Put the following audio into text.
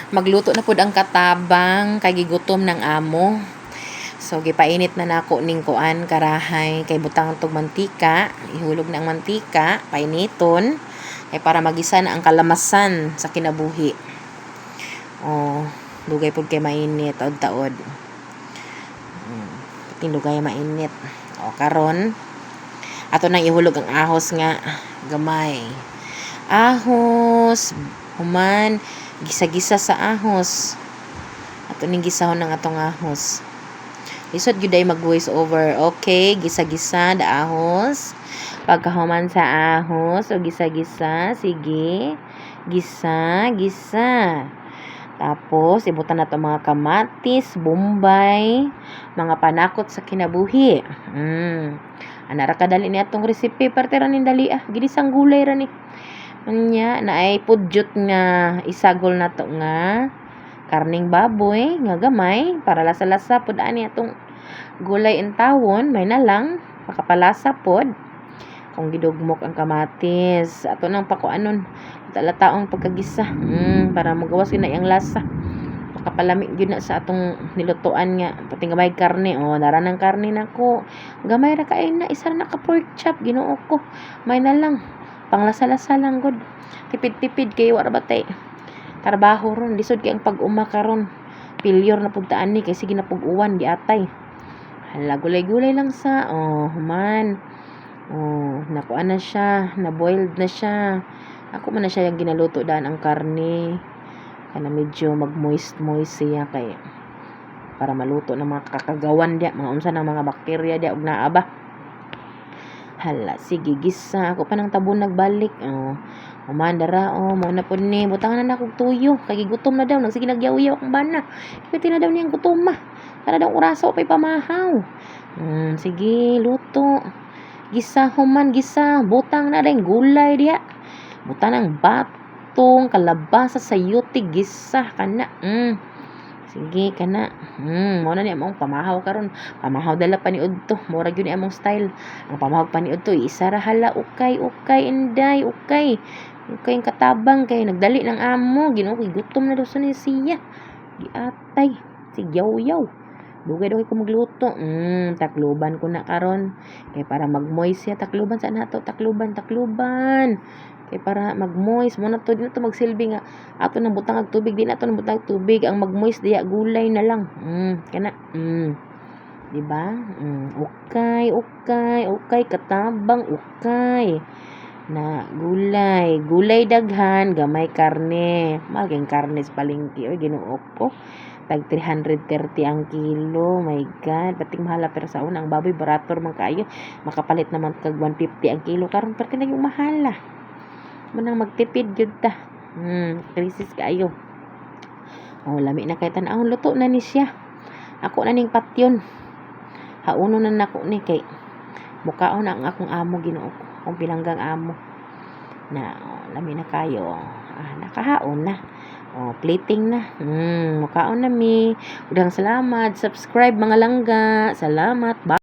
Magluto na pud ang katabang kay gigutom ng amo. So gipainit na nako ning kuan karahay kay butang tog mantika, ihulog na ang mantika, painiton kay para magisa na ang kalamasan sa kinabuhi. Oh, dugay pud kay mainit taod-taod. Dugay mainit. O karon ato nang ihulog ang ahos nga gamay. Ahos, human gisa-gisa sa ahos. Ato ning gisahon ng atong ahos. Lisod gyud ay mag voice over. Okay, gisa-gisa da ahos. Pagkahuman sa ahos o gisa-gisa, sige. Gisa, gisa. Tapos ibutan nato mga kamatis, bombay, mga panakot sa kinabuhi. Ana ra kadali ni atong recipe, parte ra ning dali ginisang gulay ra ni. Nya naay pudyot nga isagol nato nga karning baboy nga gamay para lasa-lasa pud ani atong gulay intawon, may na lang makapalasa pod. Kung gidugmok ang kamatis, ato nang pakuanon lata-lataong pagkagisa para magawas yun na ang lasa, makapalami yun na sa atong nilutuan nga pati gamay karne. Dara ng karne nako gamay ra kay na, isa ra na ka pork chop, Ginoo ko, may na lang panglasa-lasa lang gud, tipid-tipid kay wala batay trabaho ron, lisod kay ang pag-uma karon, failure na pud taan ni kay sige na pug uwan di atay. Hala, gulay-gulay lang sa human. Nakuan na siya, na boiled na siya. Ako man na siya yung ginaluto daan ang karne kana medyo mag moist siya kay para maluto ng mga kakagawan dia, mga unsa ng mga bakterya dia ug naa ba. Hala, sige gisa ako pa nang tabon nagbalik. Umandara mo na pud ni butangan na nakog tuyo kay gutom na daw, nagsige nagyaw-yaw akong bana. Kaya na daw niyang gutom para daw oraso pay pamahaw. Sige luto. Gisa human gisa, butang na ring gulay dia. Butang ng batong, kalabasa, sayote, gisa kana. Sige kana. Mo na ni among pamahaw karon. Pamahaw dala paniud to. Mura gyud ni among style. Ang pamahaw paniud to isa ra hala, ukay inday, ukay. Ukay ang katabang kay nagdali ng amo. Ginoo koy gutom na daw sa siya. Giatay. Sigyaw-yaw. Dugay daw ko magluto. Takluban ko na karon. Kay para mag-moist siya. Takluban sa nato. Takluban. Kay para mag-moist. Muna to, din to magsilbi nga. Ato nang butang ag tubig. Din ato nang butang ag tubig. Ang mag-moist diya, gulay na lang. Kana. Diba? Okay. Katabang. Okay. Na gulay daghan, gamay karne. Mahal karne sa palengke. Oy, Ginoo ko. Tag 330 ang kilo. My God, pating mahal pero sa una ang baboy barator man kaayo. Makapalit naman kag 150 ang kilo karon pero na yung mahal. Manang magtipid gyud ta. Krisis kaayo. Lami na kay tan-awon, luto na ni siya. Ako na ning patyon. Hauno na nako ni kay mukaon ang akong amo, Ginoo ko. Akong pinanggang amo. Na lami na kayo. Nakahaon na. Plating na. Mukaon na mi. Udang salamat. Subscribe mga langga. Salamat. Bye.